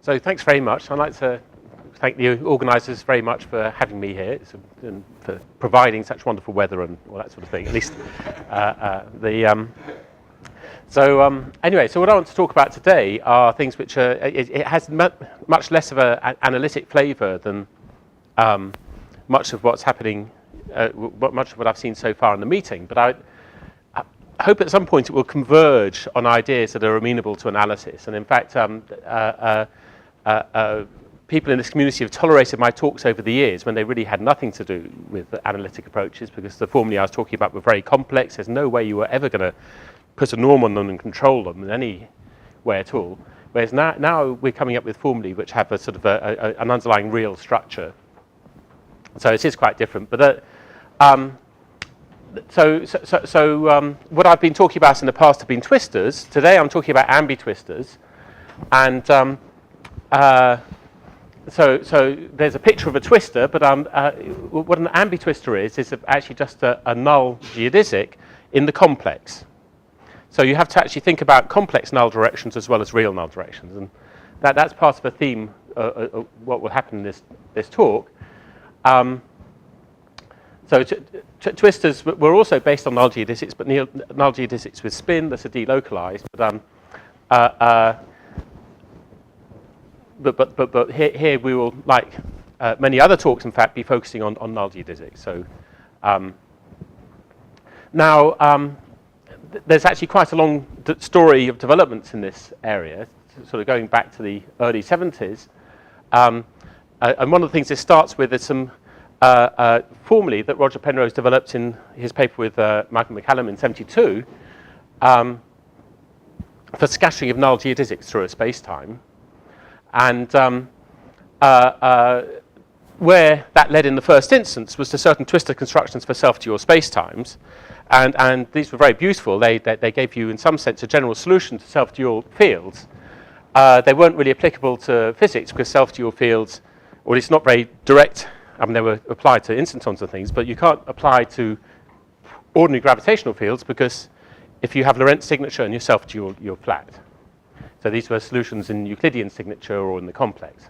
So thanks very much. I'd like to thank the organisers very much for having me here and for providing such wonderful weather and all that sort of thing. At least anyway, so what I want to talk about today are things which are, it has much less of an analytic flavour than much of what's happening, much of what I've seen so far in the meeting. But I hope at some point it will converge on ideas that are amenable to analysis. And in fact, people in this community have tolerated my talks over the years when they really had nothing to do with analytic approaches, because the formulae I was talking about were very complex. There's no way you were ever going to put a norm on them and control them in any way at all. Whereas now we're coming up with formulae which have a sort of an underlying real structure. So it is quite different. But what I've been talking about in the past have been twistors. Today I'm talking about ambitwistors. And so there's a picture of a twister, but what an ambitwistor is actually just a null geodesic in the complex. So you have to actually think about complex null directions as well as real null directions, and that's part of the theme of what will happen in this talk. So twistors were also based on null geodesics, but null geodesics with spin that's a delocalized. But here we will, like many other talks, in fact, be focusing on null geodesics. So now there's actually quite a long story of developments in this area, sort of going back to the early 70s. And one of the things this starts with is some formulae that Roger Penrose developed in his paper with Michael McCallum in 72 for scattering of null geodesics through a space-time. And where that led in the first instance was to certain twistor constructions for self-dual spacetimes. And these were very beautiful. They gave you, in some sense, a general solution to self-dual fields. They weren't really applicable to physics because self-dual fields, or at least not very direct. I mean, they were applied to instantons and things, but you can't apply to ordinary gravitational fields because if you have Lorentz signature and you're self-dual, you're flat. So these were solutions in Euclidean signature or in the complex.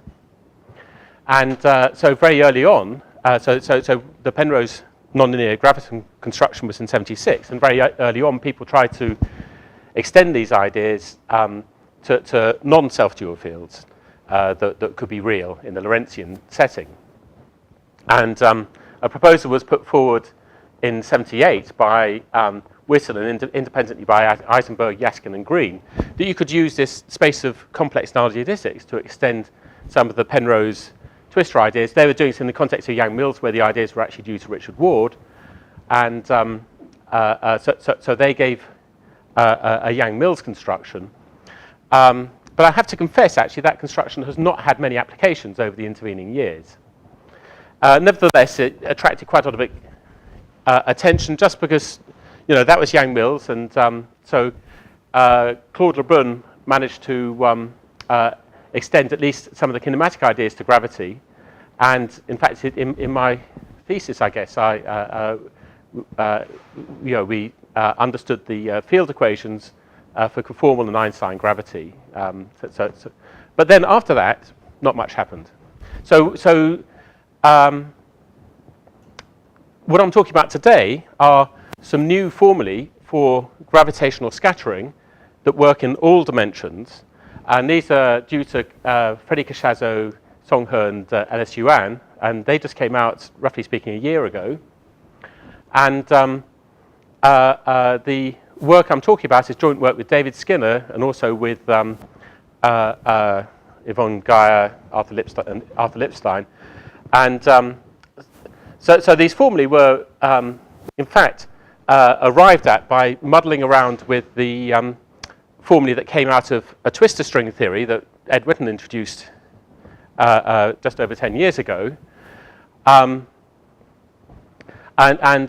And so very early on, so the Penrose nonlinear graviton construction was in 76, and very early on people tried to extend these ideas to non-self-dual fields that could be real in the Lorentzian setting. And a proposal was put forward in 78 by Whittle and independently by Eisenberg, Yaskin and Green, that you could use this space of complex null geodesics to extend some of the Penrose twistor ideas. They were doing this in the context of Yang-Mills, where the ideas were actually due to Richard Ward. And so they gave a Yang-Mills construction. But I have to confess, actually, that construction has not had many applications over the intervening years. Nevertheless, it attracted quite a lot of attention just because, you know, that was Yang-Mills. And so Claude Lebrun managed to extend at least some of the kinematic ideas to gravity. And in fact, in my thesis, I guess, we understood the field equations for conformal and Einstein gravity. But then after that, not much happened. So what I'm talking about today are some new formulae for gravitational scattering that work in all dimensions. And these are due to Freddy Casciazzo, Song He, and Ellis Yuan, and they just came out, roughly speaking, a year ago. And the work I'm talking about is joint work with David Skinner and also with Yvonne, Geyer, Arthur Lipstein. And so these formulae were, in fact, arrived at by muddling around with the formulae that came out of a twistor string theory that Ed Witten introduced just over 10 years ago. And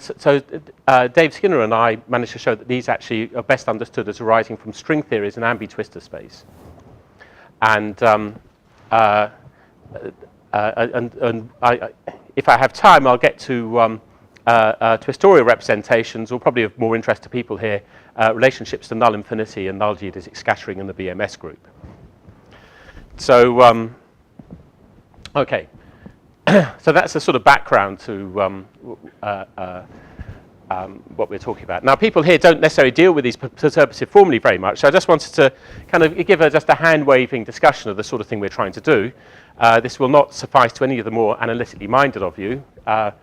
so Dave Skinner and I managed to show that these actually are best understood as arising from string theories in ambitwistor space. And if I have time, I'll get to twistorial representations, or probably of more interest to people here, relationships to null infinity and null geodesic scattering in the BMS group. So, okay. So that's the sort of background to what we're talking about. Now, people here don't necessarily deal with these perturbative formulae very much, so I just wanted to kind of give just a hand-waving discussion of the sort of thing we're trying to do. This will not suffice to any of the more analytically minded of you. And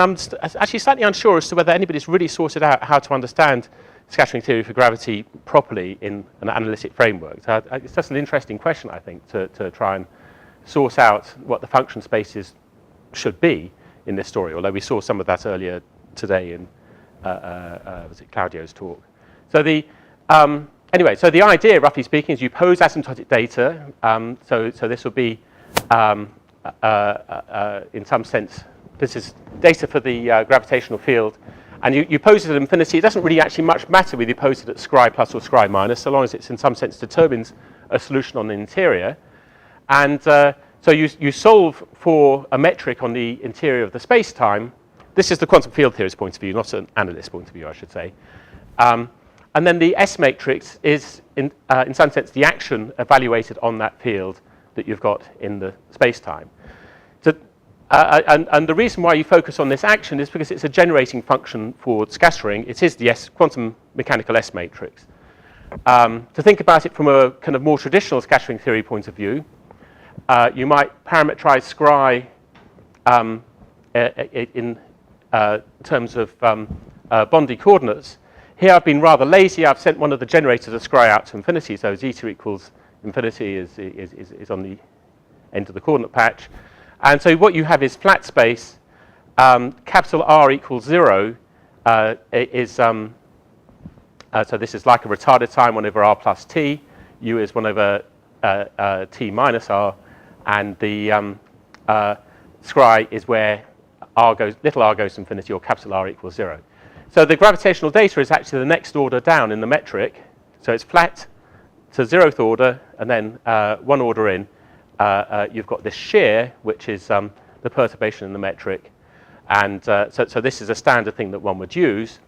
I'm actually slightly unsure as to whether anybody's really sorted out how to understand scattering theory for gravity properly in an analytic framework. So it's just an interesting question, I think, to try and source out what the function spaces should be in this story, although we saw some of that earlier today in was it Claudio's talk. So anyway, so the idea, roughly speaking, is you pose asymptotic data. So this will be, in some sense, this is data for the gravitational field, and you pose it at infinity. It doesn't really actually much matter whether you pose it at scri plus or scri minus, so long as it's in some sense determines a solution on the interior. And so you solve for a metric on the interior of the space-time. This is the quantum field theorist point of view, not an analyst point of view, I should say. And then the S matrix is, in some sense, the action evaluated on that field that you've got in the space-time. So, and the reason why you focus on this action is because it's a generating function for scattering. It is the quantum mechanical S matrix. To think about it from a kind of more traditional scattering theory point of view, you might parameterize scri in terms of Bondi coordinates. Here I've been rather lazy. I've sent one of the generators of scri out to infinity, so zeta equals infinity is on the end of the coordinate patch. And so what you have is flat space. Capital R equals 0 so this is like a retarded time 1 over r plus t. U is 1 over t minus r. And the scri is where little r goes to infinity, or capital R equals 0. So the gravitational data is actually the next order down in the metric. So it's flat to 0th order, and then 1 order in, you've got this shear, which is the perturbation in the metric. And so this is a standard thing that one would use.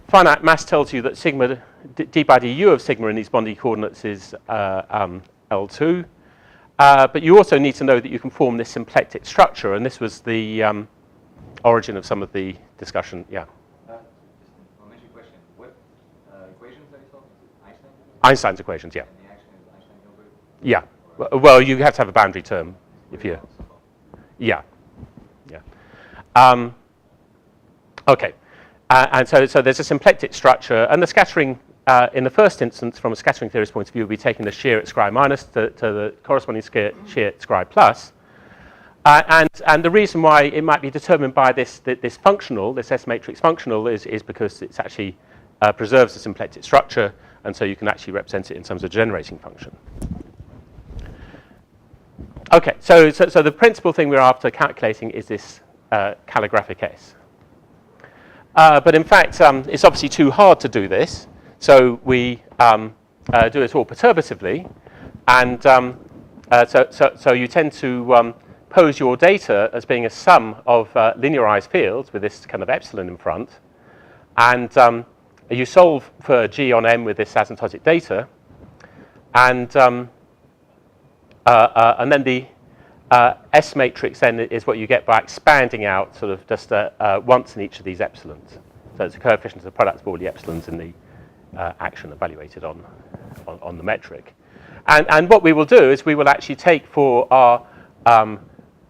Finite mass tells you that sigma d by du of sigma in these Bondi coordinates is L2. But you also need to know that you can form this symplectic structure, and this was the origin of some of the discussion. Yeah. One major question. What equations are you solving? Einstein's equations, yeah. And the action is Einstein neighbourhood? Yeah. Well, you have to have a boundary term if you. Yeah. Yeah. Okay. And so there's a symplectic structure, and the scattering. In the first instance, from a scattering theorist point of view, we'll be taking the shear at scri minus to the corresponding shear at scri plus. And the reason why it might be determined by this functional, this S matrix functional, is because it's actually preserves the symplectic structure, and so you can actually represent it in terms of generating function. Okay, so the principal thing we're after calculating is this calligraphic S. But in fact, it's obviously too hard to do this. So we do it all perturbatively, and so you tend to pose your data as being a sum of linearized fields with this kind of epsilon in front, and you solve for G on M with this asymptotic data, and then the S matrix then is what you get by expanding out sort of just once in each of these epsilons. So it's a coefficient of the product of all the epsilons in the action evaluated on the metric. And what we will do is we will actually take for our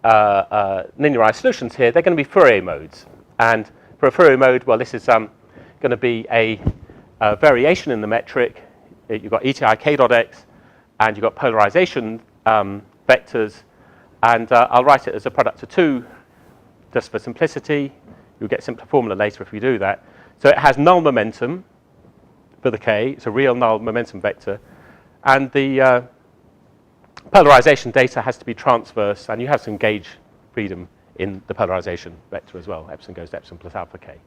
linearized solutions here, they're going to be Fourier modes. And for a Fourier mode, well, this is going to be a variation in the metric. You've got ETI k dot x, and you've got polarization vectors. And I'll write it as a product of 2 just for simplicity. You'll get simpler formula later if we do that. So it has null momentum for the k. It's a real null momentum vector. And the polarization data has to be transverse, and you have some gauge freedom in the polarization vector as well. Epsilon goes to epsilon plus alpha k.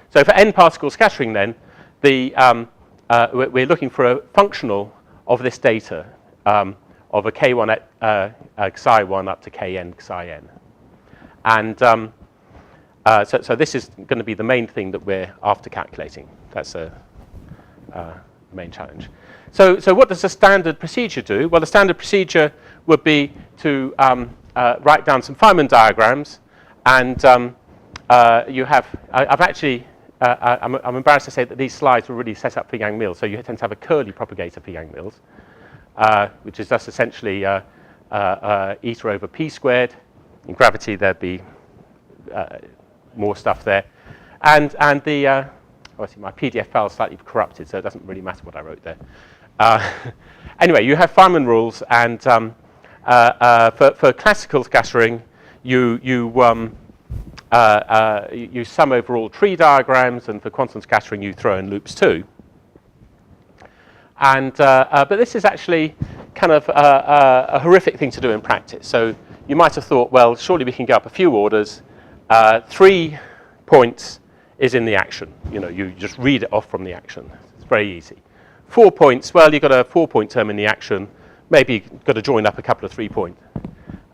So for n particle scattering then, we're looking for a functional of this data of a k1 at xi1 up to kn xi(n). And so this is going to be the main thing that we're after calculating. That's the main challenge. So what does the standard procedure do? Well, the standard procedure would be to write down some Feynman diagrams, and you have, I'm embarrassed to say that these slides were really set up for Yang-Mills, so you tend to have a curly propagator for Yang-Mills, which is just essentially eta over p squared. In gravity, there'd be more stuff there. And the, obviously my PDF file is slightly corrupted, so it doesn't really matter what I wrote there. Anyway, you have Feynman rules, and for classical scattering, you sum over all tree diagrams, and for quantum scattering, you throw in loops too. And but this is actually kind of a horrific thing to do in practice. So you might have thought, well, surely we can go up a few orders. 3 points is in the action. You know, you just read it off from the action. It's very easy. 4 points, well, you've got a 4-point term in the action. Maybe you've got to join up a couple of 3-point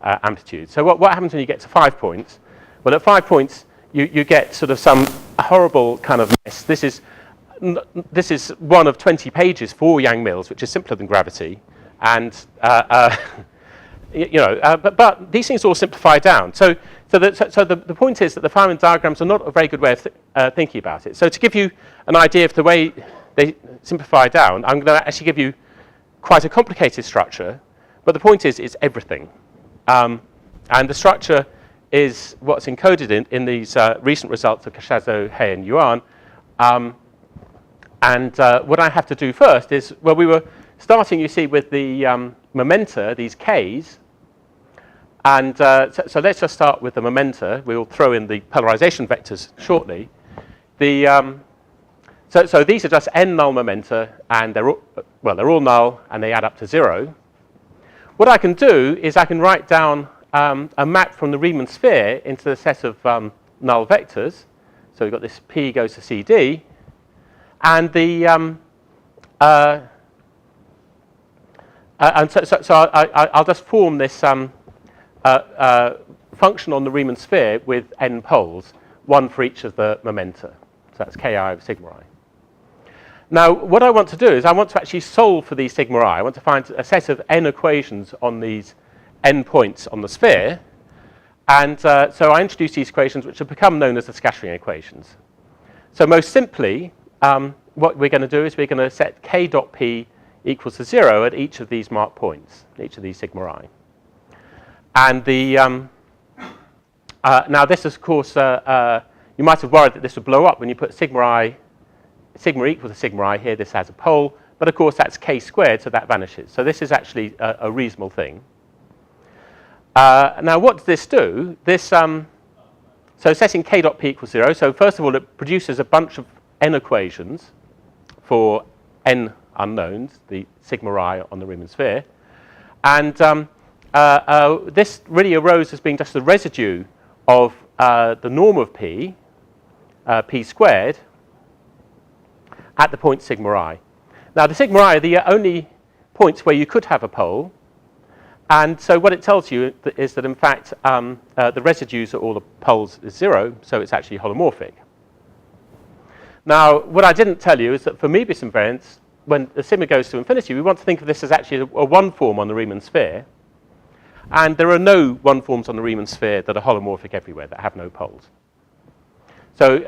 amplitudes. So what happens when you get to 5 points? Well, at 5 points, you get sort of some horrible kind of mess. This is one of 20 pages for Yang-Mills, which is simpler than gravity. And, but these things all simplify down. So the point is that the Feynman diagrams are not a very good way of thinking about it. So to give you an idea of the way they simplify down, I'm going to actually give you quite a complicated structure. But the point is, it's everything. And the structure is what's encoded in these recent results of Cashazzo, Hay, and Yuan. What I have to do first is, well, we were starting, you see, with the momenta, these Ks. And so let's just start with the momenta. We'll throw in the polarization vectors shortly. So these are just n null momenta, and they're all null, and they add up to 0. What I can do is I can write down a map from the Riemann sphere into the set of null vectors. So we've got this P goes to CD, and the I'll just form this function on the Riemann sphere with n poles, one for each of the momenta. So that's Ki over sigma I. Now, what I want to do is I want to actually solve for these sigma I. I want to find a set of n equations on these n points on the sphere. And so I introduce these equations, which have become known as the scattering equations. So most simply, what we're going to do is we're going to set k dot p equals to 0 at each of these marked points, each of these sigma I. And the now this is, of course, you might have worried that this would blow up when you put sigma equal to sigma I here. This has a pole, but of course that's k squared, so that vanishes. So this is actually a reasonable thing. Now what does this do? This so setting k dot p equals 0. So first of all, it produces a bunch of n equations for n unknowns, the sigma I on the Riemann sphere, and this really arose as being just the residue of the norm of p, p squared, at the point sigma I. Now the sigma I are the only points where you could have a pole, and so what it tells you is that in fact the residues at all the poles is 0, so it's actually holomorphic. Now what I didn't tell you is that for Möbius invariance, when the sigma goes to infinity, we want to think of this as actually a one form on the Riemann sphere. And there are no one forms on the Riemann sphere that are holomorphic everywhere, that have no poles. So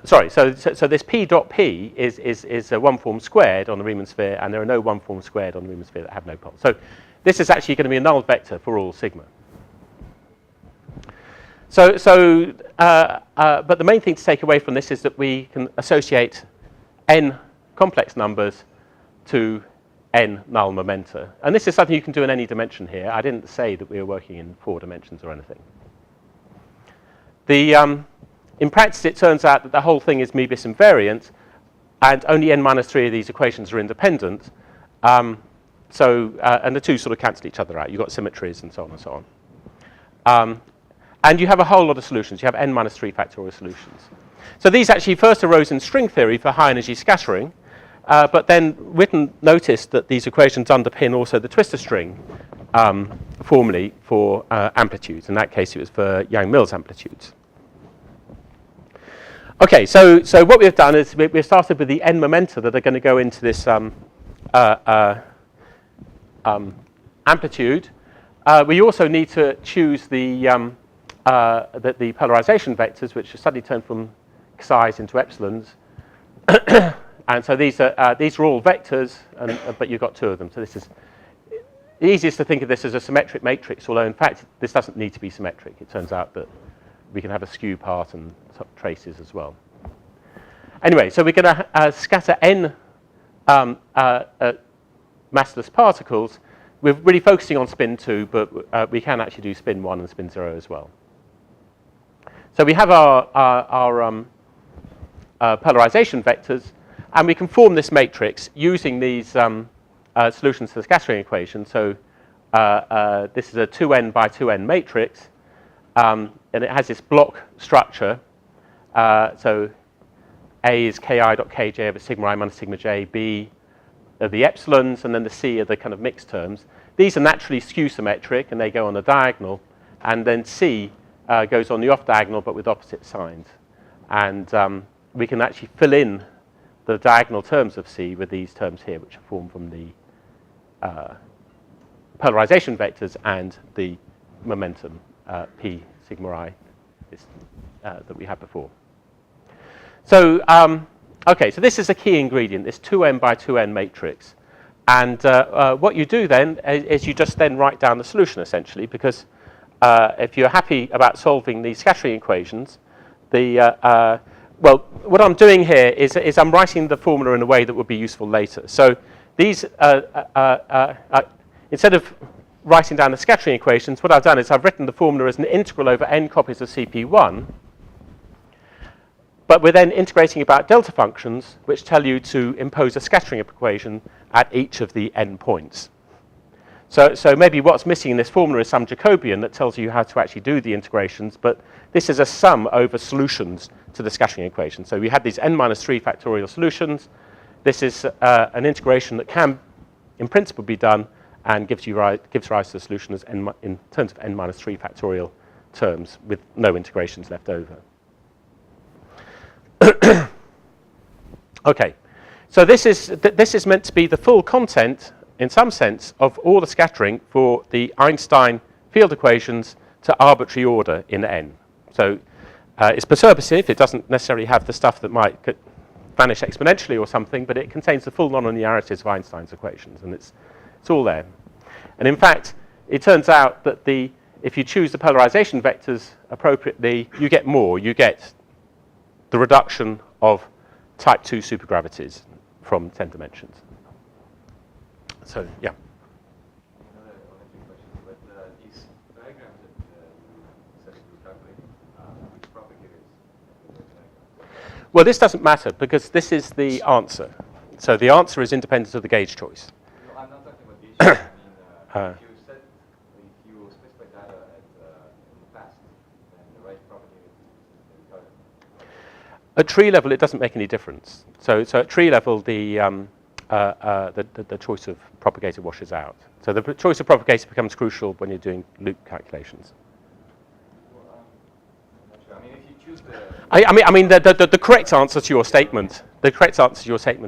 so this p dot p is a one form squared on the Riemann sphere, and there are no one form squared on the Riemann sphere that have no poles. So this is actually going to be a null vector for all sigma. But the main thing to take away from this is that we can associate n complex numbers to n null momenta. And this is something you can do in any dimension here. I didn't say that we were working in 4 dimensions or anything. In practice, it turns out that the whole thing is Möbius invariant, and only n minus 3 of these equations are independent. And the two sort of cancel each other out. You've got symmetries and so on and so on. And you have a whole lot of solutions. You have n minus 3 factorial solutions. So these actually first arose in string theory for high energy scattering. But then Witten noticed that these equations underpin also the twistor string formulae for amplitudes. In that case, it was for Yang-Mills amplitudes. Okay, so what we've done is we've started with the n momenta that are going to go into this amplitude. We also need to choose the polarization vectors, which are suddenly turned from xi's into epsilons. And so these are all vectors, but you've got two of them. So this is the easiest to think of this as a symmetric matrix, although in fact this doesn't need to be symmetric. It turns out that we can have a skew part and traces as well. Anyway, so we're going to scatter n massless particles. We're really focusing on spin 2, but we can actually do spin 1 and spin 0 as well. So we have our polarization vectors, and we can form this matrix using these solutions to the scattering equation. So this is a 2n by 2n matrix, and it has this block structure. So A is ki dot kj over sigma I minus sigma j, B are the epsilons, and then the C are the kind of mixed terms. These are naturally skew symmetric, and they go on the diagonal, and then C goes on the off diagonal, but with opposite signs. And we can actually fill in the diagonal terms of C with these terms here, which are formed from the polarization vectors and the momentum P sigma I that we had before. So, okay, so this is a key ingredient, this 2n by 2n matrix. And what you do then is you just then write down the solution, essentially, because if you're happy about solving these scattering equations, well, what I'm doing here is I'm writing the formula in a way that would be useful later. So these, instead of writing down the scattering equations, what I've done is I've written the formula as an integral over n copies of CP1, but we're then integrating about delta functions, which tell you to impose a scattering equation at each of the n points. So maybe what's missing in this formula is some Jacobian that tells you how to actually do the integrations, but this is a sum over solutions to the scattering equation. So we had these n minus 3 factorial solutions. This is an integration that can, in principle, be done and gives rise to the solution as in terms of n minus 3 factorial terms with no integrations left over. Okay, so this is meant to be the full content, in some sense, of all the scattering for the Einstein field equations to arbitrary order in n. So it's perturbative. It doesn't necessarily have the stuff that might vanish exponentially or something, but it contains the full nonlinearities of Einstein's equations, and it's all there. And in fact, it turns out that if you choose the polarization vectors appropriately, you get more. You get the reduction of type 2 supergravities from 10 dimensions. So, yeah. Another question, but these diagrams that you said you calculate, which propagator is the diagram? Well, this doesn't matter because this is the answer. So the answer is independent of the gauge choice. No, I'm not talking about gauge choice. I mean, if you specify data in the past, then the right propagator is the At tree level, it doesn't make any difference. So at tree level, the choice of propagator washes out. So the choice of propagator becomes crucial when you're doing loop calculations. Well, I'm not sure. I mean, if you choose the... I mean, the correct answer to your statement,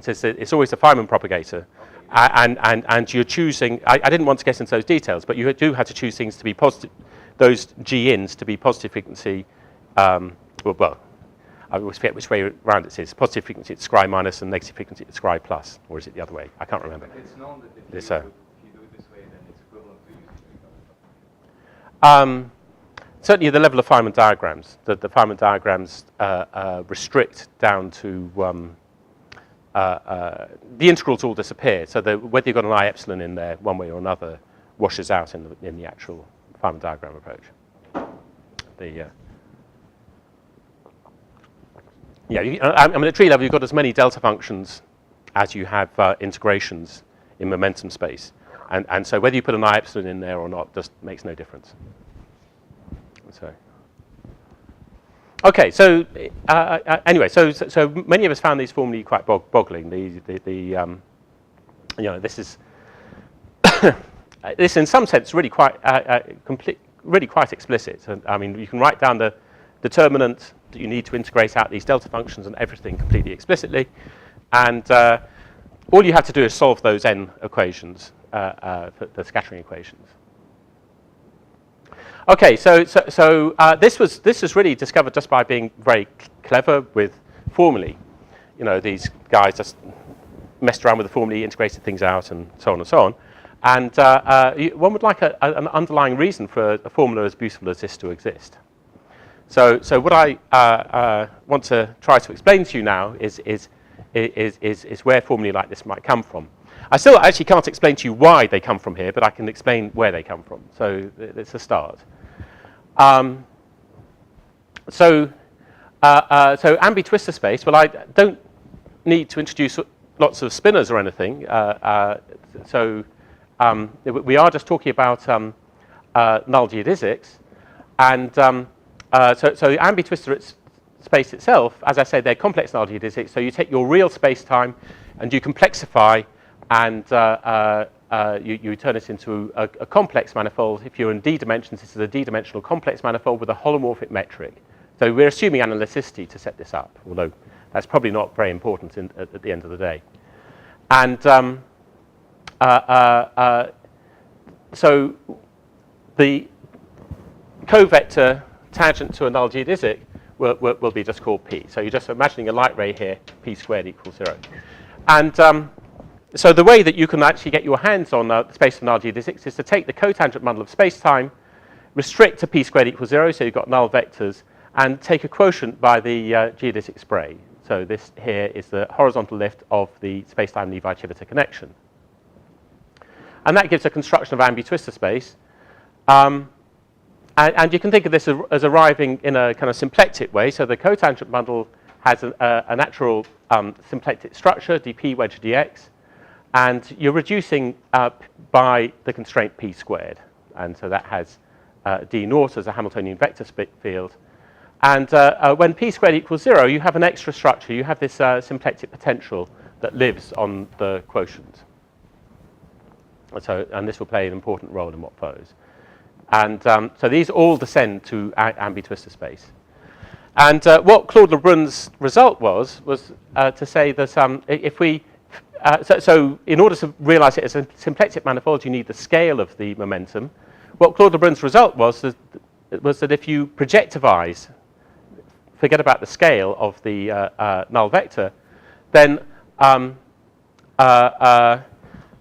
is that it's always the Feynman propagator. Okay. And you're choosing, I didn't want to get into those details, but you do have to choose things to be positive, those G-ins to be positive frequency, well, I always forget which way around it is. Positive frequency at scry minus and negative frequency at scry plus. Or is it the other way? I can't remember. But it's known that if This, you do it this way, then it's equivalent to using certainly the level of Feynman diagrams. The Feynman diagrams restrict down to... the integrals all disappear. So whether you've got an I epsilon in there one way or another washes out in the actual Feynman diagram approach. Yeah, I mean, at tree level, you've got as many delta functions as you have integrations in momentum space. And so whether you put an I epsilon in there or not just makes no difference. So, okay, so anyway, so many of us found these formulae quite boggling. This is this in some sense really quite really quite explicit. I mean, you can write down the determinant that you need to integrate out these delta functions and everything completely explicitly. And all you have to do is solve those n equations, the scattering equations. Okay, so this was really discovered just by being very clever with formulae. You know, these guys just messed around with the formulae, integrated things out, and so on and so on. And one would like an underlying reason for a formula as beautiful as this to exist. So what I want to try to explain to you now is where formulae like this might come from. I still actually can't explain to you why they come from here, but I can explain where they come from. So it's a start. So ambitwistor space, well, I don't need to introduce lots of spinors or anything. We are just talking about null geodesics. And so ambitwistor space itself, as I say, they're complex null geodesics. So you take your real space-time and you complexify, and you turn it into a complex manifold. If you're in d dimensions, this is a d-dimensional complex manifold with a holomorphic metric. So we're assuming analyticity to set this up, although that's probably not very important at the end of the day. And so the covector tangent to a null geodesic will be just called p. So you're just imagining a light ray here, p squared equals 0. And so the way that you can actually get your hands on the space of null geodesics is to take the cotangent bundle of space-time, restrict to p squared equals 0, so you've got null vectors, and take a quotient by the geodesic spray. So this here is the horizontal lift of the space-time Levi-Civita connection. And that gives a construction of ambitwistor space. And you can think of this as arriving in a kind of symplectic way. So the cotangent bundle has a natural symplectic structure, dp wedge dx. And you're reducing by the constraint p squared. And so that has d naught as a Hamiltonian vector field. And when p squared equals 0, you have an extra structure. You have this symplectic potential that lives on the quotient. And this will play an important role in what follows. And so these all descend to ambitwistor space. And what Claude Lebrun's result was to say that if we so in order to realize it as a symplectic manifold, you need the scale of the momentum. What Claude Lebrun's result was that if you projectivize, forget about the scale of the null vector, then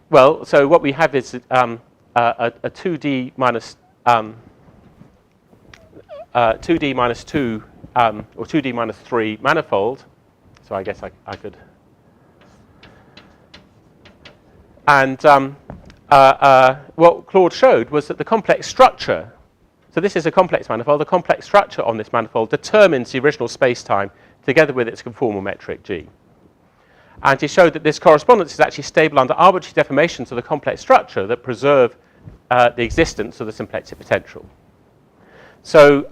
well, so what we have is a 2D minus 2D minus 2 or 2D minus 3 manifold. So I guess I could. And what Claude showed was that the complex structure, so this is a complex manifold, the complex structure on this manifold determines the original space-time together with its conformal metric G. And he showed that this correspondence is actually stable under arbitrary deformations of the complex structure that preserve the existence of the symplectic potential. So,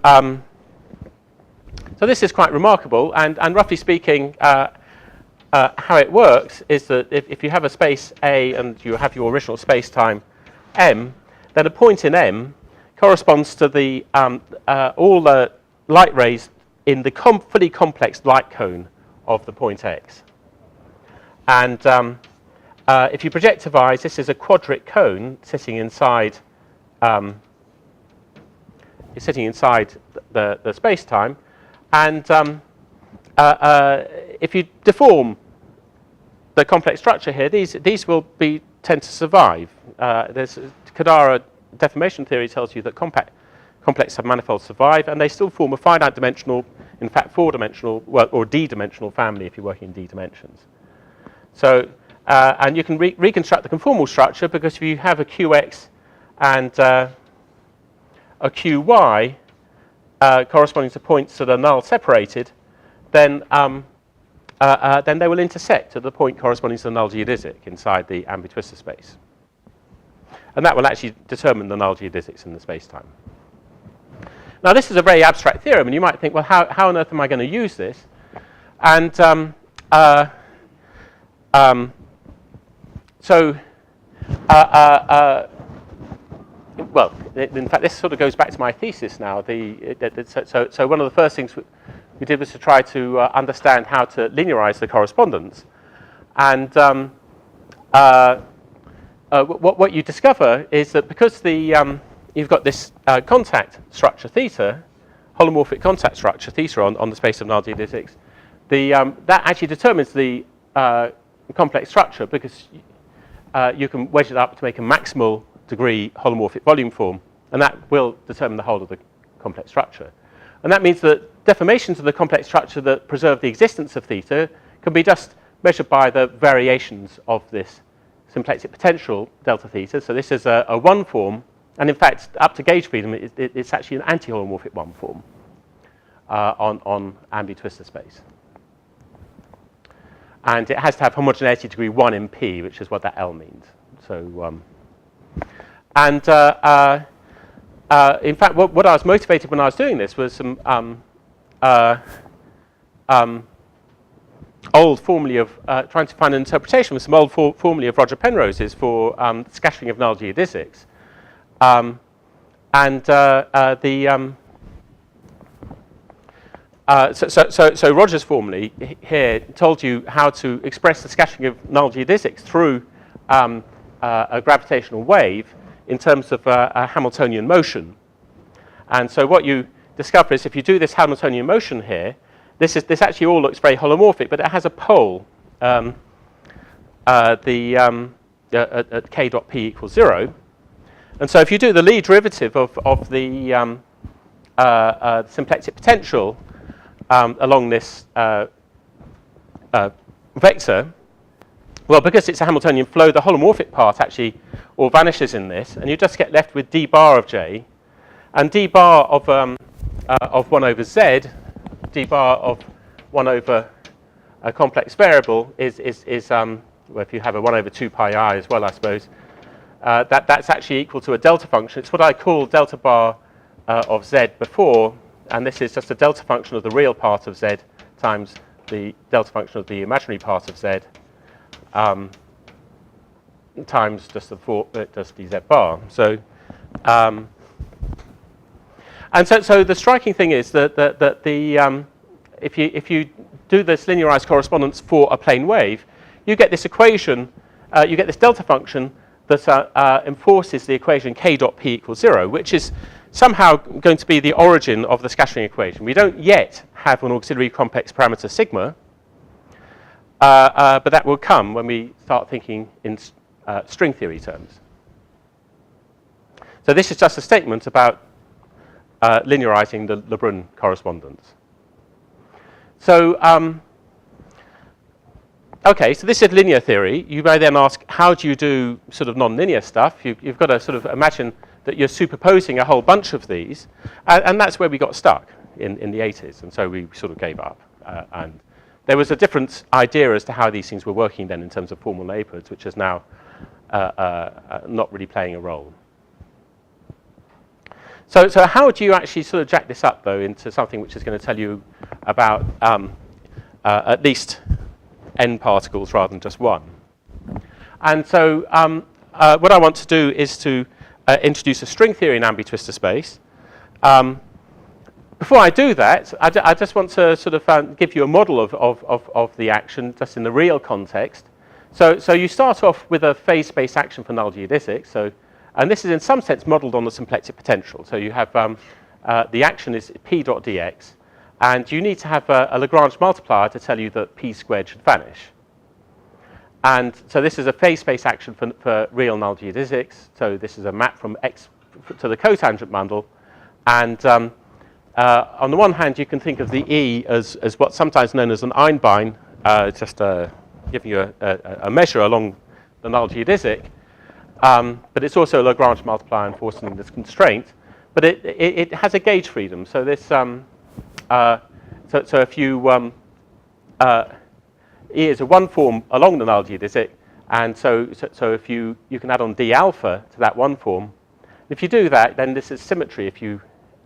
so this is quite remarkable, and roughly speaking, how it works is that if you have a space A and you have your original space-time M, then a point in M corresponds to the all the light rays in the fully complex light cone of the point X. And if you projectivize, this is a quadric cone sitting inside the space-time, and if you deform the complex structure here, these will tend to survive. There's Kadara deformation theory tells you that complex submanifolds survive, and they still form a finite dimensional, in fact, four-dimensional, well, or d-dimensional family if you're working in d dimensions. So, and you can reconstruct the conformal structure, because if you have a qx and a qy corresponding to points that are null separated, then they will intersect at the point corresponding to the null geodesic inside the ambitwistor space. And that will actually determine the null geodesics in the space-time. Now, this is a very abstract theorem, and you might think, well, how on earth am I going to use this? And well, in fact, this sort of goes back to my thesis now. So one of the first things we did was to try to understand how to linearize the correspondence. And what you discover is that because you've got this contact structure theta, holomorphic contact structure theta on the space of null geodesics, that actually determines the complex structure because you can wedge it up to make a maximal degree holomorphic volume form, and that will determine the whole of the complex structure. And that means that deformations of the complex structure that preserve the existence of theta can be just measured by the variations of this symplectic potential delta theta. So this is a one form, and in fact, up to gauge freedom, it's actually an anti-holomorphic one form on Ambitwistor space. And it has to have homogeneity degree 1 in P, which is what that L means. So, in fact, what I was motivated when I was doing this was some old formulae of trying to find an interpretation with some old formulae of Roger Penrose's for scattering of null geodesics. So Roger's formulae here told you how to express the scattering of null geodesics through a gravitational wave in terms of a Hamiltonian motion. And so what you discover is if you do this Hamiltonian motion here, this actually all looks very holomorphic, but it has a pole at k dot p equals 0. And so if you do the Lie derivative of the symplectic potential along this vector, well, because it's a Hamiltonian flow, the holomorphic part actually all vanishes in this, and you just get left with d bar of j, and d bar of 1 over z, d bar of 1 over a complex variable is well, if you have a 1 over 2 pi I as well, I suppose, that's actually equal to a delta function. It's what I call delta bar of z before, and this is just a delta function of the real part of z times the delta function of the imaginary part of z times just dz bar. So, and so the striking thing is that if you do this linearized correspondence for a plane wave, you get this equation, you get this delta function that enforces the equation k dot p equals 0, which is somehow going to be the origin of the scattering equation. We don't yet have an auxiliary complex parameter sigma, but that will come when we start thinking in string theory terms. So this is just a statement about linearizing the Lebrun correspondence. So, okay, so this is linear theory. You may then ask, how do you do sort of non-linear stuff? You've got to sort of imagine that you're superposing a whole bunch of these, and that's where we got stuck in the 80s, and so we sort of gave up. And there was a different idea as to how these things were working then in terms of formal neighbourhoods, which is now not really playing a role. So how do you actually sort of jack this up, though, into something which is going to tell you about at least n particles rather than just one? And so what I want to do is to introduce a string theory in ambitwistor space. Before I do that, I just want to sort of give you a model of the action just in the real context. So you start off with a phase space action for null geodesics. And this is in some sense modeled on the symplectic potential. So you have the action is p dot dx, and you need to have a Lagrange multiplier to tell you that p squared should vanish. And so this is a phase space action for real null geodesics. So this is a map from x to the cotangent bundle. And on the one hand, you can think of the E as what's sometimes known as an Einbein, just giving you a measure along the null geodesic. But it's also a Lagrange multiplier enforcing this constraint. But it has a gauge freedom. So this, so if you E is a one form along the null geodesic, and so if you can add on d alpha to that one form. If you do that, then this is symmetry if you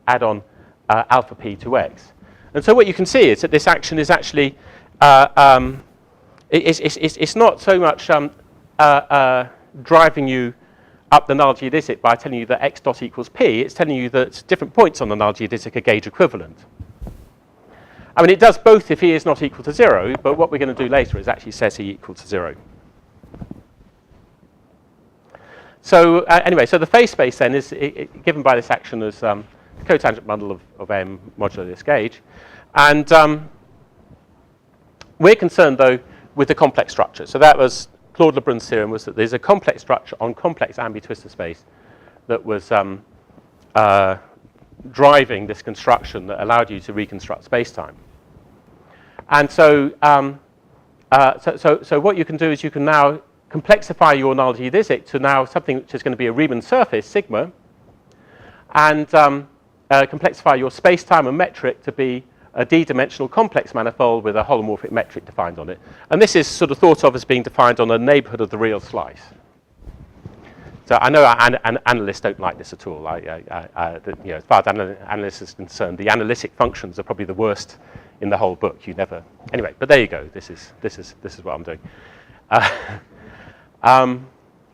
add on alpha p to x. And so what you can see is that this action is actually it's not so much driving you up the null geodesic by telling you that x dot equals p. It's telling you that different points on the null geodesic are gauge equivalent. I mean, it does both if E is not equal to 0, but what we're going to do later is actually set E equal to 0. So anyway, so the phase space then is given by this action as the cotangent bundle of M modulo this gauge. And we're concerned, though, with the complex structure. So that was Claude Lebrun's theorem, was that there's a complex structure on complex ambitwistor space that was driving this construction that allowed you to reconstruct space-time. And so, so what you can do is you can now complexify your null geodesic to now something which is going to be a Riemann surface, sigma, and complexify your space-time and metric to be a d-dimensional complex manifold with a holomorphic metric defined on it. And this is sort of thought of as being defined on a neighbourhood of the real slice. So I know analysts don't like this at all. As far as analysts is concerned, the analytic functions are probably the worst in the whole book. You never, anyway. But there you go. This is what I'm doing.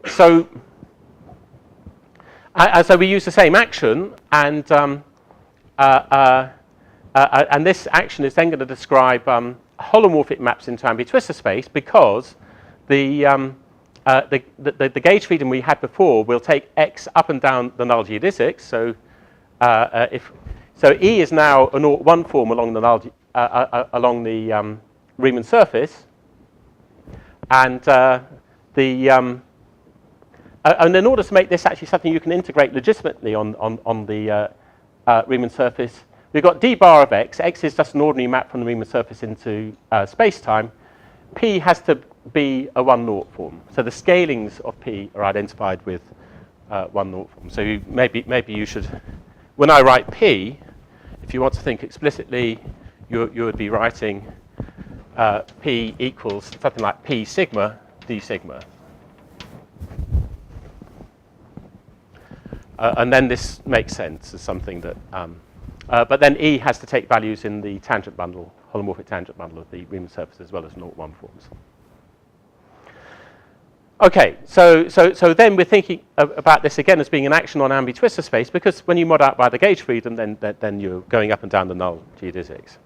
So we use the same action, and this action is then going to describe holomorphic maps into ambitwistor space, because the gauge freedom we had before will take X up and down the null geodesics. So so E is now a 0-1 form along the null Riemann surface, and and in order to make this actually something you can integrate legitimately on the Riemann surface, we've got d bar of X. X is just an ordinary map from the Riemann surface into space-time. P has to be a 1-0 form. So the scalings of P are identified with 1-0 form. So maybe you should, when I write P, if you want to think explicitly, you would be writing P equals something like P sigma d sigma. And then this makes sense as something that, but then E has to take values in the tangent bundle, holomorphic tangent bundle of the Riemann surface, as well as 0-1 forms. Okay, so then we're thinking about this again as being an action on ambitwistor space, because when you mod out by the gauge freedom, then you're going up and down the null geodesics.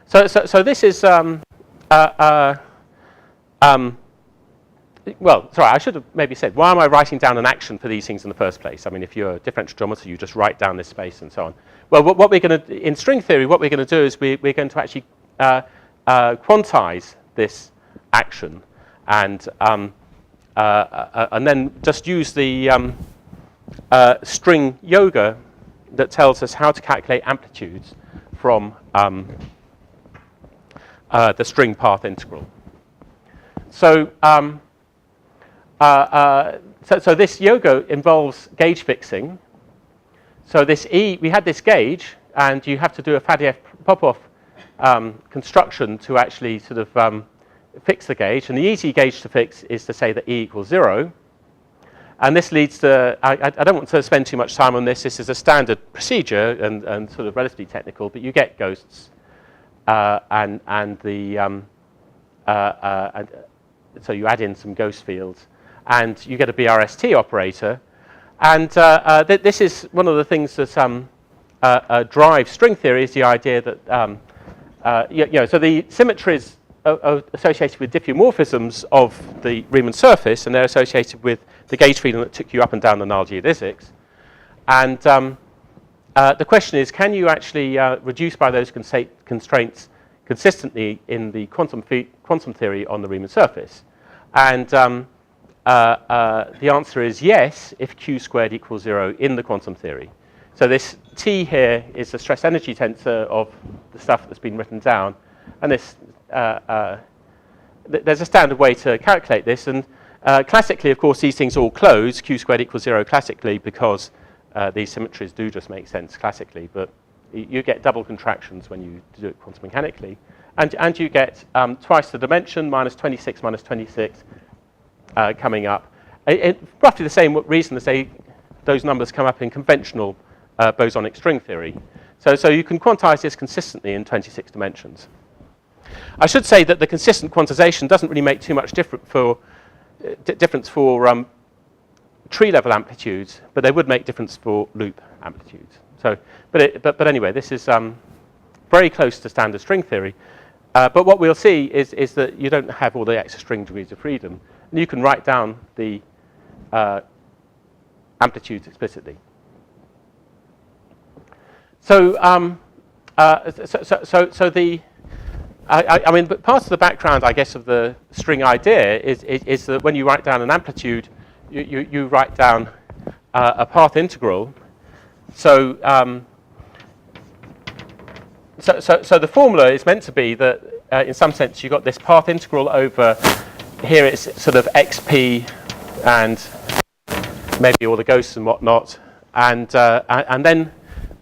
So this is well, sorry, I should have maybe said, why am I writing down an action for these things in the first place? I mean, if you're a differential geometer, you just write down this space and so on. Well, what we're going to, in string theory, what we're going to do is we're going to actually quantize this action, and then just use the string yoga that tells us how to calculate amplitudes from the string path integral. So, so this yoga involves gauge fixing. So this E, we had this gauge, and you have to do a Faddeev-Popov construction to actually sort of fix the gauge. And the easy gauge to fix is to say that E equals 0. And this leads to, I don't want to spend too much time on this. This is a standard procedure and sort of relatively technical, but you get ghosts. And so you add in some ghost fields, and you get a BRST operator. And this is one of the things that drives string theory, is the idea that, so the symmetries are associated with diffeomorphisms of the Riemann surface, and they're associated with the gauge freedom that took you up and down the null geodesics. And the question is, can you actually reduce by those constraints consistently in the quantum theory on the Riemann surface? And the answer is yes, if q squared equals 0 in the quantum theory. So this T here is the stress energy tensor of the stuff that's been written down. And this, there's a standard way to calculate this. And classically, of course, these things all close. Q squared equals 0 classically, because these symmetries do just make sense classically. But you get double contractions when you do it quantum mechanically. And you get twice the dimension, minus 26, coming up. Roughly the same reason as those numbers come up in conventional bosonic string theory. So you can quantize this consistently in 26 dimensions. I should say that the consistent quantization doesn't really make too much difference for tree-level amplitudes, but they would make difference for loop amplitudes. So, but anyway, this is very close to standard string theory. But what we'll see is that you don't have all the extra string degrees of freedom. And you can write down the amplitudes explicitly. So, I mean, but part of the background, I guess, of the string idea is that when you write down an amplitude, you write down a path integral. So, so the formula is meant to be that, in some sense, you've got this path integral over here. It's sort of xp and maybe all the ghosts and whatnot, and then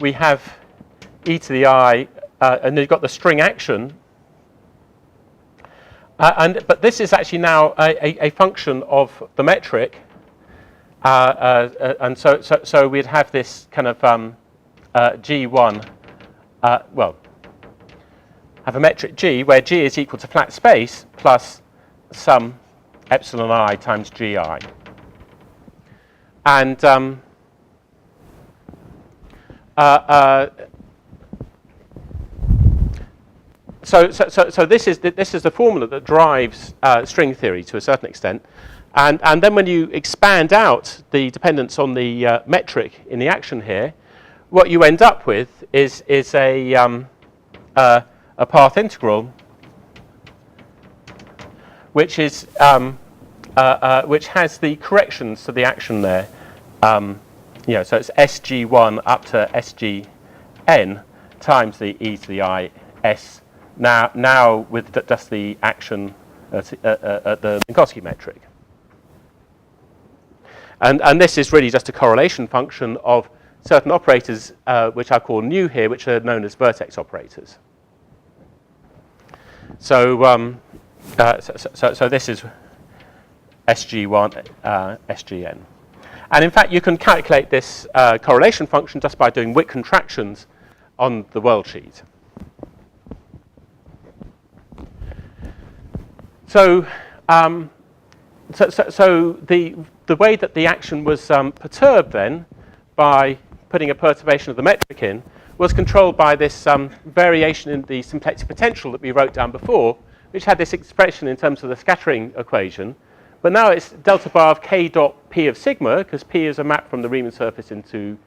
we have e to the I, and you've got the string action. But this is actually now a function of the metric, and so we'd have this kind of G1. Well, have a metric G where G is equal to flat space plus some epsilon I times Gi. And so this is the formula that drives string theory to a certain extent. And then when you expand out the dependence on the metric in the action here, what you end up with is a path integral, which is which has the corrections to the action there. So it's SG1 up to SGN times the e to the I s. Now with just the action at the Minkowski metric. And this is really just a correlation function of certain operators, which I call new here, which are known as vertex operators. So, so this is SG1, SGN. And in fact, you can calculate this correlation function just by doing Wick contractions on the world sheet. So, so the way that the action was perturbed then by putting a perturbation of the metric in was controlled by this variation in the symplectic potential that we wrote down before, which had this expression in terms of the scattering equation. But now it's delta bar of k dot p of sigma, because p is a map from the Riemann surface into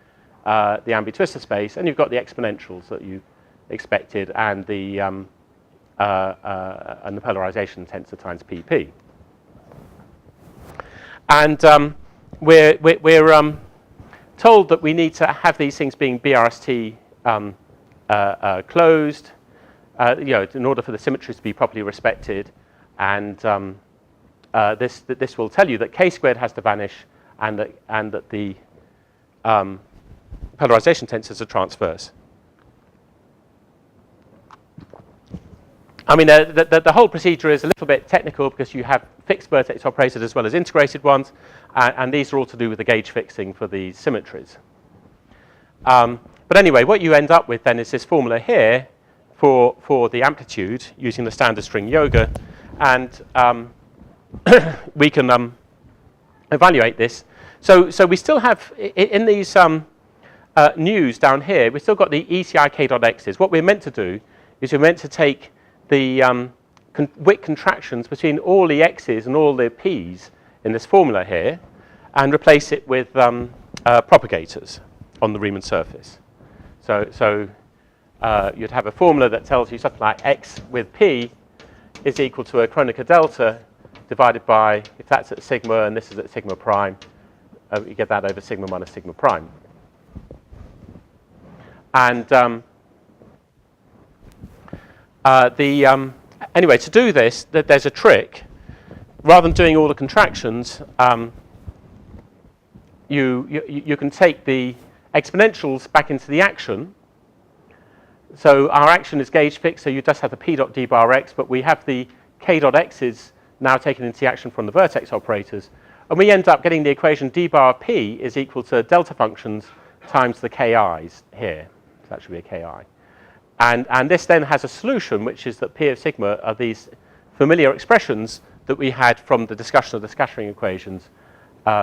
the Ambitwistor space, and you've got the exponentials that you expected, and the polarization tensor times pp. And we're told that we need to have these things being BRST closed, in order for the symmetries to be properly respected, and this will tell you that k squared has to vanish, and that the polarization tensors are transverse. I mean, the whole procedure is a little bit technical because you have fixed vertex operators as well as integrated ones, and these are all to do with the gauge fixing for the symmetries. But anyway, what you end up with then is this formula here for the amplitude using the standard string yoga, and we can evaluate this. So we still have, in these news down here, we've still got the ECI k dot x's. What we're meant to do is we're meant to take the Wick contractions between all the x's and all the p's in this formula here and replace it with propagators on the Riemann surface. So you'd have a formula that tells you something like x with p is equal to a Kronecker delta divided by, if that's at sigma and this is at sigma prime, you get that over sigma minus sigma prime. And anyway, to do this, there's a trick. Rather than doing all the contractions, you can take the exponentials back into the action. So our action is gauge fixed, so you just have the p dot d bar x, but we have the k dot x's now taken into the action from the vertex operators. And we end up getting the equation d bar p is equal to delta functions times the ki's here. So that should be a ki. And this then has a solution, which is that p of sigma are these familiar expressions that we had from the discussion of the scattering equations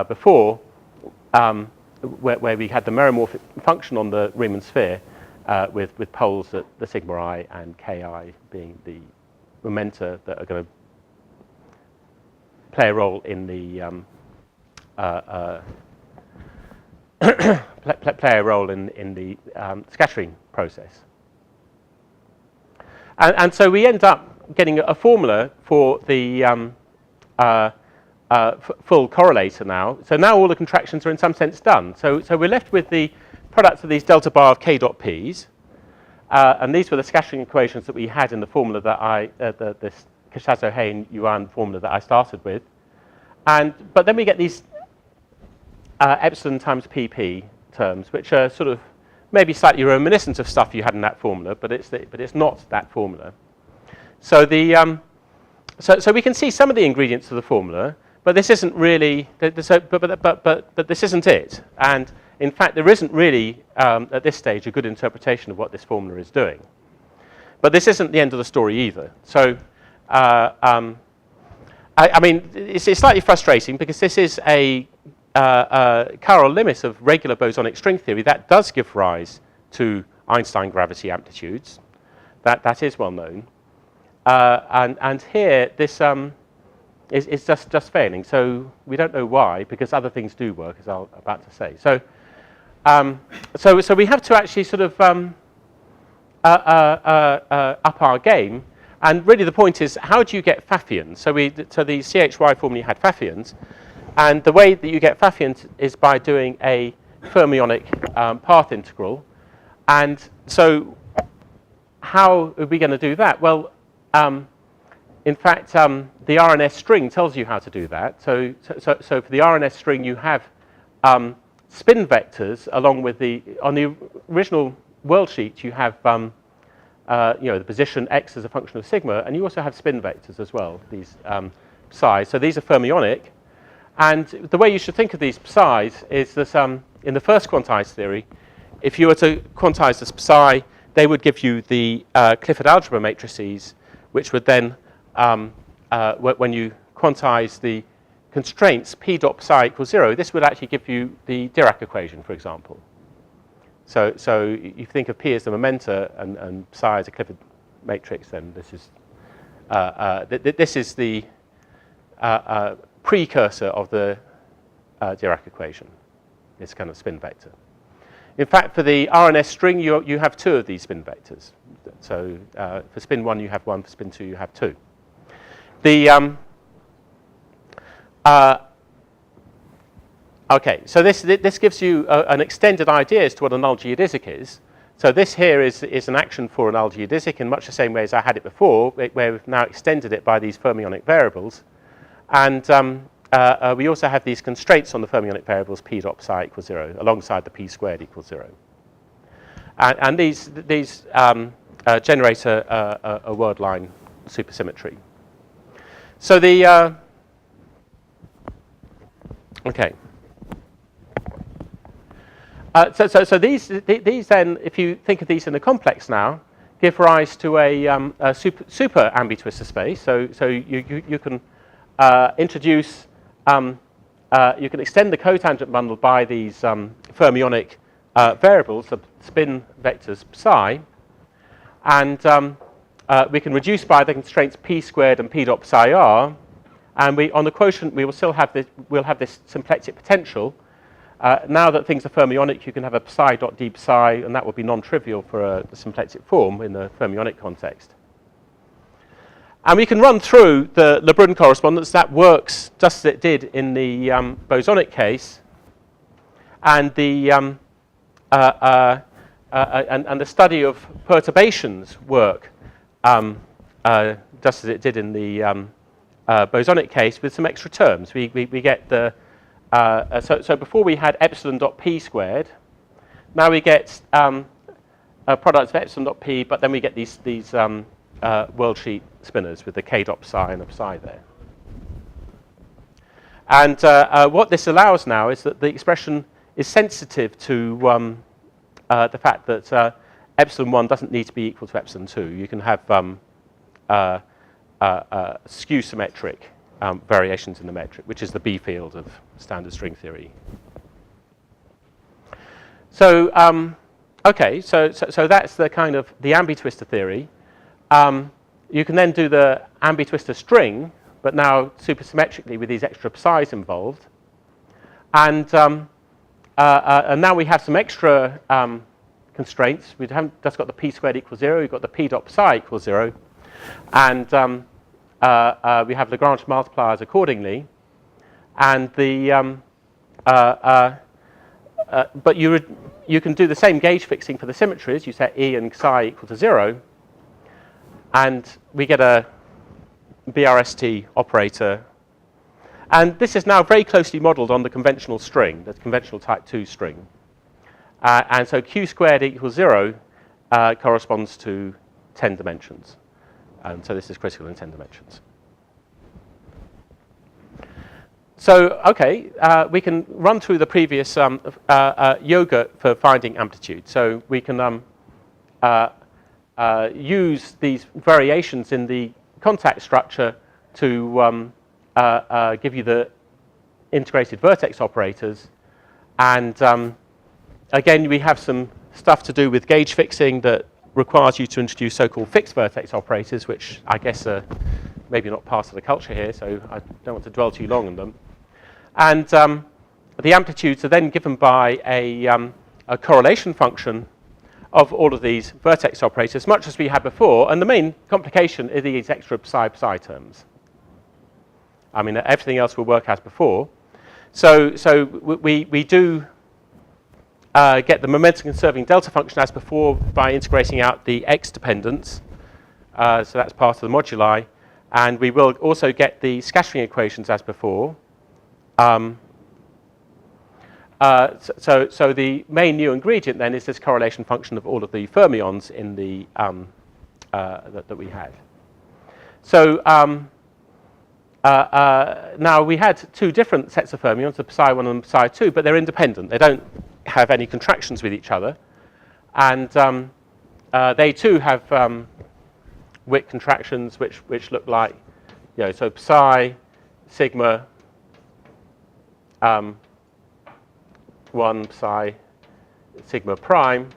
before, where we had the meromorphic function on the Riemann sphere, with poles at the sigma I and ki being the momenta that are going to play a role in the play a role in the scattering process. And so we end up getting a formula for the full correlator now. So now all the contractions are in some sense done. So we're left with the product of these delta bar of k dot p's. And these were the scattering equations that we had in the formula that this Christodoulou-Klainerman formula that I started with. But then we get these epsilon times pp terms, which are sort of maybe slightly reminiscent of stuff you had in that formula, but it's not that formula. So so we can see some of the ingredients of the formula, but this isn't really. But this isn't it. And in fact, there isn't really at this stage a good interpretation of what this formula is doing. But this isn't the end of the story either. So I mean, it's slightly frustrating because this is a chiral limit of regular bosonic string theory that does give rise to Einstein gravity amplitudes. That is well known. And here, this is just failing. So we don't know why, because other things do work, as I'm about to say. So we have to actually sort of up our game. And really the point is, how do you get Pfaffians? So the CHY formula had Pfaffians. And the way that you get Pfaffians is by doing a fermionic path integral. And so how are we going to do that? Well, in fact, the RNS string tells you how to do that. So for the RNS string, you have spin vectors along with on the original world sheet, you have the position x as a function of sigma, and you also have spin vectors as well, these psi. So these are fermionic. And the way you should think of these psi's is that in the first quantized theory, if you were to quantize the psi, they would give you the Clifford algebra matrices, which would then, when you quantize the constraints p dot psi equals 0, this would actually give you the Dirac equation, for example. So you think of p as the momenta and psi as a Clifford matrix, then this is the precursor of the Dirac equation, this kind of spin vector. In fact, for the RNS string, you have two of these spin vectors. So for spin 1, you have 1. For spin 2, you have 2. Okay, so this gives you an extended idea as to what a null geodesic is. So this here is an action for a null geodesic in much the same way as I had it before, where we've now extended it by these fermionic variables. And we also have these constraints on the fermionic variables p dot psi equals 0, alongside the p squared equals 0. And these generate a word line supersymmetry. So okay. So these then, if you think of these in the complex now, give rise to a super ambitwistor space. So you can introduce, you can extend the cotangent bundle by these fermionic variables, the spin vectors psi, and we can reduce by the constraints p squared and p dot psi r, and on the quotient we will still have this. We'll have this symplectic potential. Now that things are fermionic, you can have a psi dot d psi, and that will be non-trivial for a symplectic form in the fermionic context. And we can run through the Lebrun correspondence. That works just as it did in the bosonic case, and the study of perturbations work just as it did in the bosonic case with some extra terms. We get the so before we had epsilon dot p squared. Now we get a product of epsilon dot p, but then we get these world sheet spinners with the k dot psi and a psi there. And what this allows now is that the expression is sensitive to the fact that epsilon 1 doesn't need to be equal to epsilon 2. You can have skew symmetric variations in the metric, which is the B field of standard string theory. So Okay, so that's the kind of the ambitwistor theory. You can then do the ambitwistor string, but now supersymmetrically with these extra psi's involved. And now we have some extra constraints. We haven't just got the p squared equals 0, we've got the p dot psi equals 0. And we have Lagrange multipliers accordingly. And the but you can do the same gauge fixing for the symmetries. You set E and psi equal to 0, and we get a BRST operator. And this is now very closely modeled on the conventional string, the conventional type 2 string. And so Q squared equals 0 corresponds to 10 dimensions. And so this is critical in 10 dimensions. So, okay, we can run through the previous yoga for finding amplitude. So we can use these variations in the contact structure to give you the integrated vertex operators. And again, we have some stuff to do with gauge fixing that requires you to introduce so-called fixed vertex operators, which I guess are maybe not part of the culture here, so I don't want to dwell too long on them. And the amplitudes are then given by a correlation function of all of these vertex operators, much as we had before. And the main complication is these extra psi terms. I mean, everything else will work as before. So we do get the momentum-conserving delta function as before by integrating out the x dependence. So that's part of the moduli. And we will also get the scattering equations as before. So the main new ingredient then is this correlation function of all of the fermions in the that we had. So now we had two different sets of fermions, the psi1 and psi2, but they're independent. They don't have any contractions with each other, and they too have Wick contractions, which look like, so psi, sigma. 1 psi sigma prime.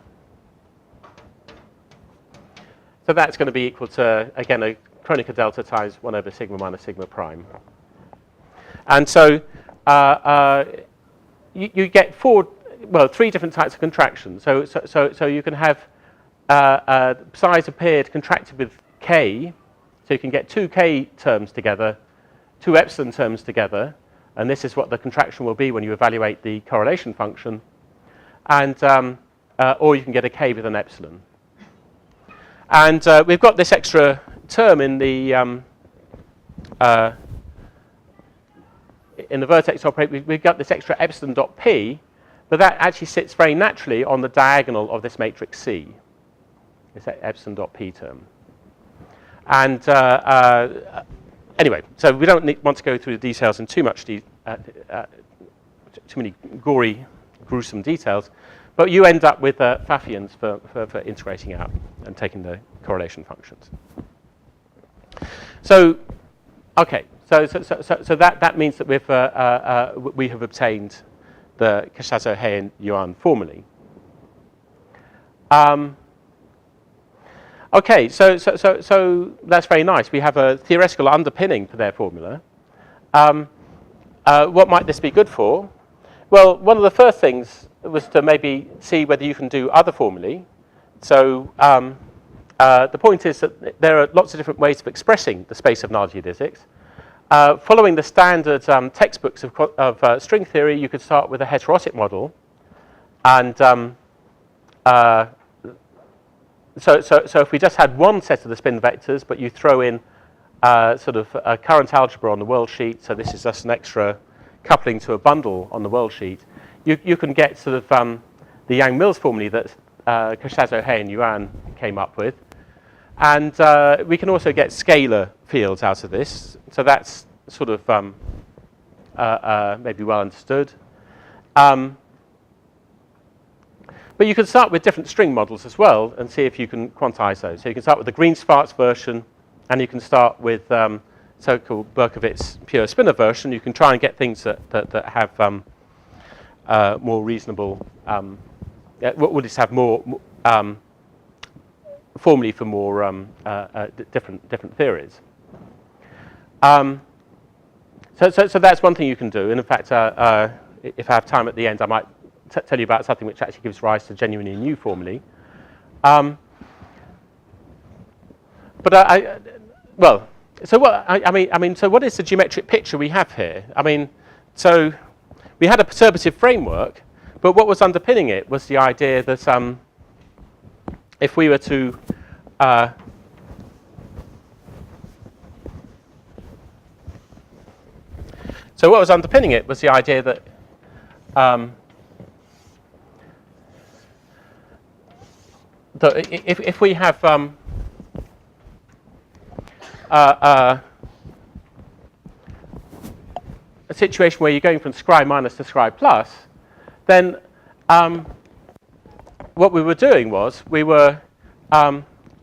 So that's going to be equal to, again, a Kronecker delta times 1 over sigma minus sigma prime. And so you get three different types of contractions. So you can have psi's appeared contracted with k, so you can get two k terms together, two epsilon terms together. And this is what the contraction will be when you evaluate the correlation function. And, or you can get a k with an epsilon. And we've got this extra term in the vertex operator. We've got this extra epsilon dot p, but that actually sits very naturally on the diagonal of this matrix C, this epsilon dot p term. And anyway, so we don't want to go through the details in too many gory, gruesome details, but you end up with Pfaffians for integrating out and taking the correlation functions. So, okay, so that means that we have obtained the Christodoulou and Yvonne formulae. Okay, so that's very nice. We have a theoretical underpinning for their formula. What might this be good for? Well, one of the first things was to maybe see whether you can do other formulae. So the point is that there are lots of different ways of expressing the space of null geodesics. Following the standard textbooks of string theory, you could start with a heterotic model. And so if we just had one set of the spin vectors, but you throw in sort of a current algebra on the world sheet, so this is just an extra coupling to a bundle on the world sheet, you can get sort of the Yang-Mills formulae that Christodoulou and Yvonne came up with. And we can also get scalar fields out of this, so that's sort of maybe well understood. But you can start with different string models as well and see if you can quantize those. So you can start with the Green-Schwarz version, and you can start with so-called Berkowitz pure spinor version. You can try and get things that have more reasonable we'll just have more formulae for more different theories. So that's one thing you can do. And in fact, if I have time at the end, I might tell you about something which actually gives rise to genuinely new formulae. Well, so what I mean, so what is the geometric picture we have here? I mean, so we had a perturbative framework, but what was underpinning it was the idea that if we were to so what was underpinning it was the idea that if we have a situation where you're going from scri minus to scri plus, then what we were doing was we were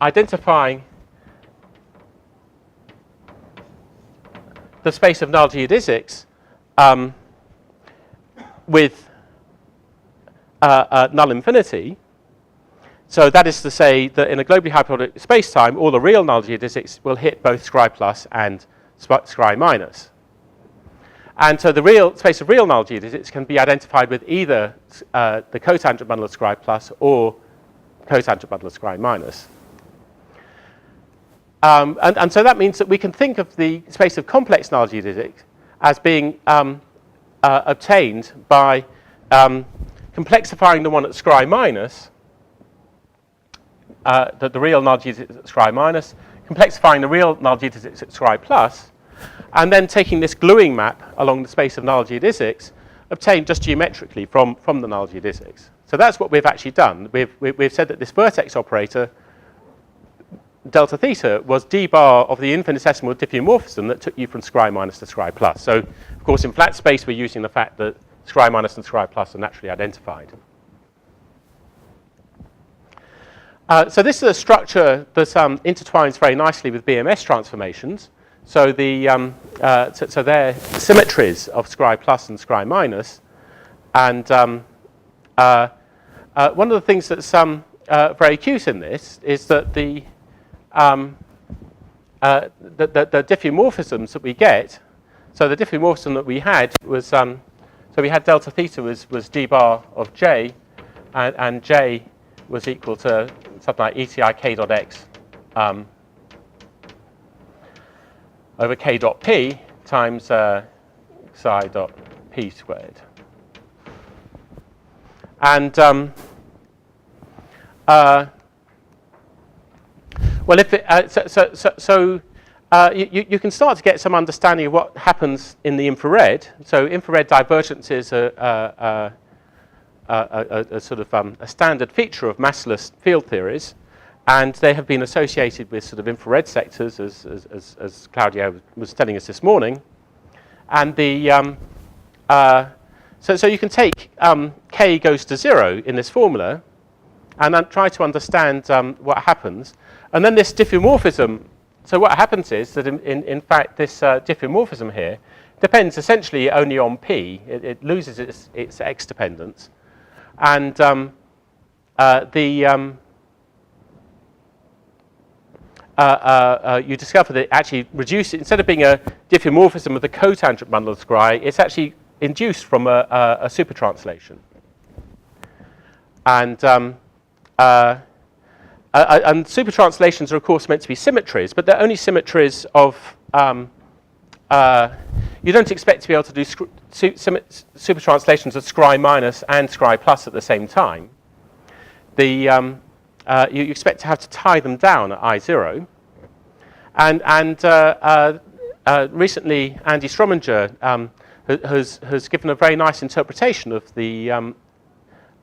identifying the space of null geodesics with null infinity. So that is to say that in a globally hyperbolic spacetime, all the real null geodesics will hit both scri plus and scri minus. And so the real space of real null geodesics can be identified with either the cotangent bundle of scri plus or cotangent bundle of scri minus. And so that means that we can think of the space of complex null geodesics as being obtained by complexifying the one at scri minus, the real null geodesics at scri minus, complexifying the real null geodesics at scri plus, and then taking this gluing map along the space of null geodesics obtained just geometrically from the null geodesics. So that's what we've actually done. We've said that this vertex operator delta theta was d bar of the infinitesimal diffeomorphism that took you from scri minus to scri plus. So, of course, in flat space, we're using the fact that scri minus and scri plus are naturally identified. So this is a structure that intertwines very nicely with BMS transformations. So so they're symmetries of scri plus and scri minus. And one of the things that's very cute in this is that the diffeomorphisms that we get, so the diffeomorphism that we had was, so we had delta theta was d bar of j, and j was equal to something like eti k dot x over k dot p times psi dot p squared. And well, if it, you can start to get some understanding of what happens in the infrared. So infrared divergences are sort of a standard feature of massless field theories, and they have been associated with sort of infrared sectors, as Claudia was telling us this morning. And the so you can take k goes to 0 in this formula, and then try to understand what happens. And then this diffeomorphism, so what happens is that in fact this diffeomorphism here depends essentially only on p. It loses its x dependence. And you discover that it actually reduces, instead of being a diffeomorphism of the cotangent bundle of scri, it's actually induced from a super translation. And super translations are, of course, meant to be symmetries, but they're only symmetries of, you don't expect to be able to do super translations of scri minus and scri plus at the same time. You expect to have to tie them down at I0. And recently, Andy Strominger has given a very nice interpretation of the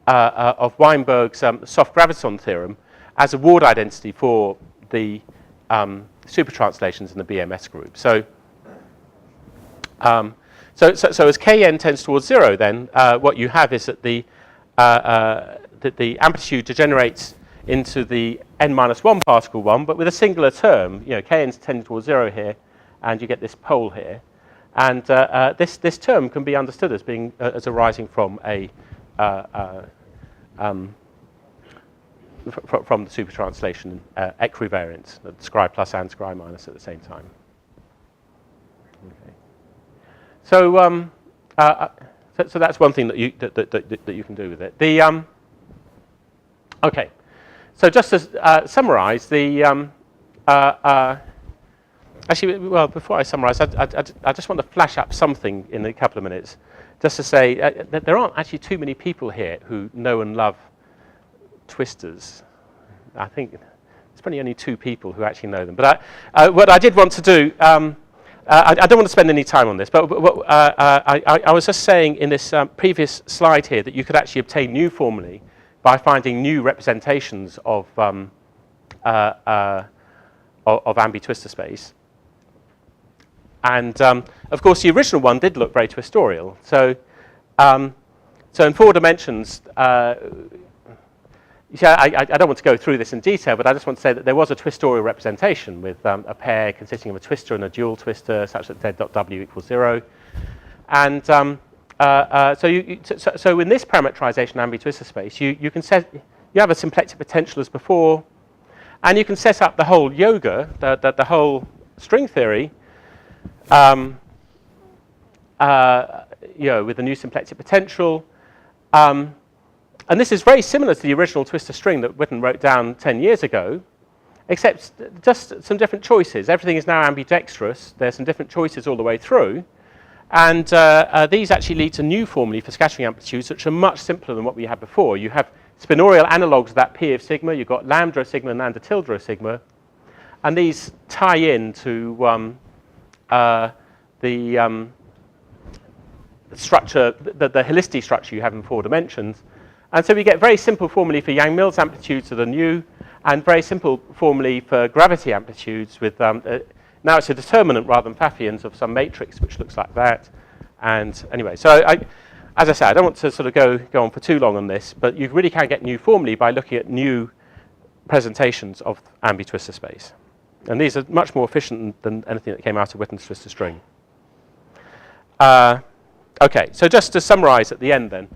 of Weinberg's soft graviton theorem as a Ward identity for the super translations in the BMS group. So as Kn tends towards 0, then what you have is that the amplitude degenerates into the n-1 particle one, but with a singular term. You know, Kn's tending towards 0 here, and you get this pole here. And this term can be understood as being as arising from a from the supertranslation equivariance, scri plus and scri minus at the same time. Okay. So, so that's one thing that you can do with it. Okay. So just to summarize, actually, well, before I summarize, I just want to flash up something in a couple of minutes, just to say that there aren't actually too many people here who know and love twistors. I think there's probably only 2 people who actually know them. But what I did want to do, I don't want to spend any time on this, but I was just saying in this previous slide here that you could actually obtain new formulae by finding new representations of ambitwistor space. And of course, the original one did look very twistorial. So, so in 4 dimensions, yeah, I don't want to go through this in detail, but I just want to say that there was a twistorial representation with a pair consisting of a twistor and a dual twistor, such that z.w equals 0. And so in this parametrization ambitwistor space, you can set, you have a symplectic potential as before, and you can set up the whole yoga, the whole string theory, you know, with a new symplectic potential. And this is very similar to the original twistor string that Witten wrote down 10 years ago, except just some different choices. Everything is now ambidextrous. There's some different choices all the way through. And these actually lead to new formulae for scattering amplitudes, which are much simpler than what we had before. You have spinorial analogues of that P of sigma. You've got lambda of sigma and lambda tilde of sigma. And these tie in to the structure, the helicity structure you have in 4 dimensions. And so we get very simple formulae for Yang-Mills amplitudes that are new, and very simple formulae for gravity amplitudes with, now it's a determinant rather than Pfaffians of some matrix which looks like that. And anyway, so as I said, I don't want to sort of go on for too long on this, but you really can get new formulae by looking at new presentations of ambitwistor space. And these are much more efficient than anything that came out of Witten's twistor string. Okay, so just to summarize at the end then.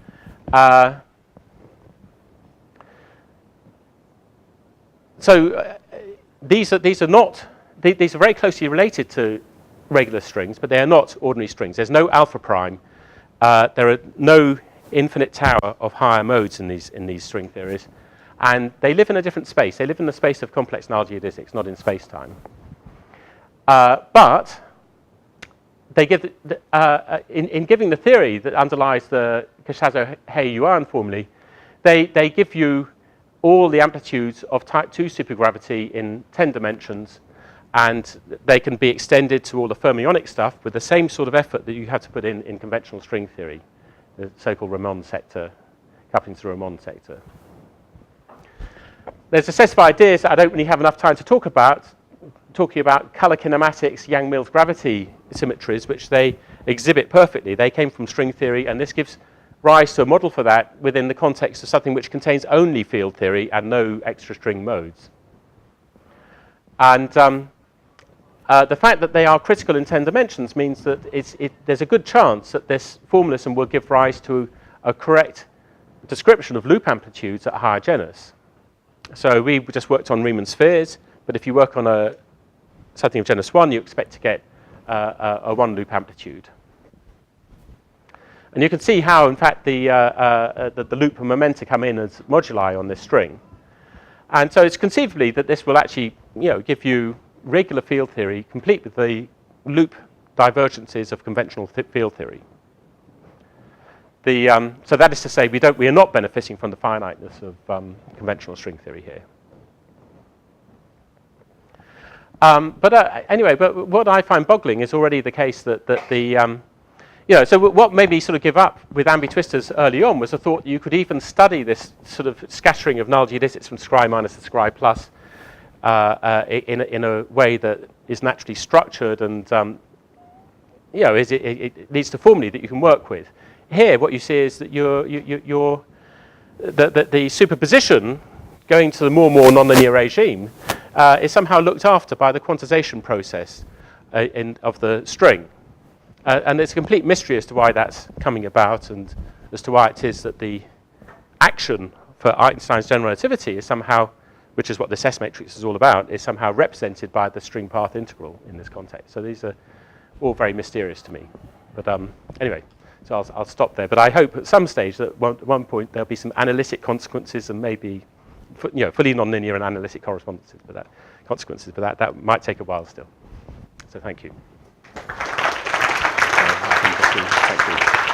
These are very closely related to regular strings, but they are not ordinary strings. There's no alpha prime. There are no infinite tower of higher modes in these string theories, and they live in a different space. They live in the space of complex null geodesics, not in space-time. But they give in giving the theory that underlies the Kashazzo-Hey-Yuan formulae, they give you all the amplitudes of type 2 supergravity in 10 dimensions, and they can be extended to all the fermionic stuff with the same sort of effort that you have to put in conventional string theory, the so-called Ramond sector, coupling to the Ramond sector. There's a set of ideas that I don't really have enough time to talk about, talking about color kinematics, Yang-Mills gravity symmetries, which they exhibit perfectly. They came from string theory, and this gives rise to a model for that within the context of something which contains only field theory and no extra string modes. And the fact that they are critical in 10 dimensions means that there's a good chance that this formalism will give rise to a correct description of loop amplitudes at higher genus. So we just worked on Riemann spheres, but if you work on something of genus 1, you expect to get a 1 loop amplitude. And you can see how, in fact, the loop and momenta come in as moduli on this string. And so it's conceivably that this will actually, give you regular field theory complete with the loop divergences of conventional field theory. So that is to say, we are not benefiting from the finiteness of conventional string theory here. Anyway, but what I find boggling is already the case that so what made me sort of give up with ambitwistors early on was the thought that you could even study this sort of scattering of null geodesics from scri minus to scri plus in a way that is naturally structured and it leads to formulae that you can work with. Here, what you see is that the superposition going to the more and more nonlinear regime is somehow looked after by the quantization process of the string. And it's a complete mystery as to why that's coming about and as to why it is that the action for Einstein's general relativity is somehow, which is what this S matrix is all about, is somehow represented by the string path integral in this context. So these are all very mysterious to me. But anyway, so I'll stop there. But I hope at some stage that at one point there'll be some analytic consequences and maybe fully nonlinear and analytic correspondences for that, consequences for that. That might take a while still. So thank you. Thank you.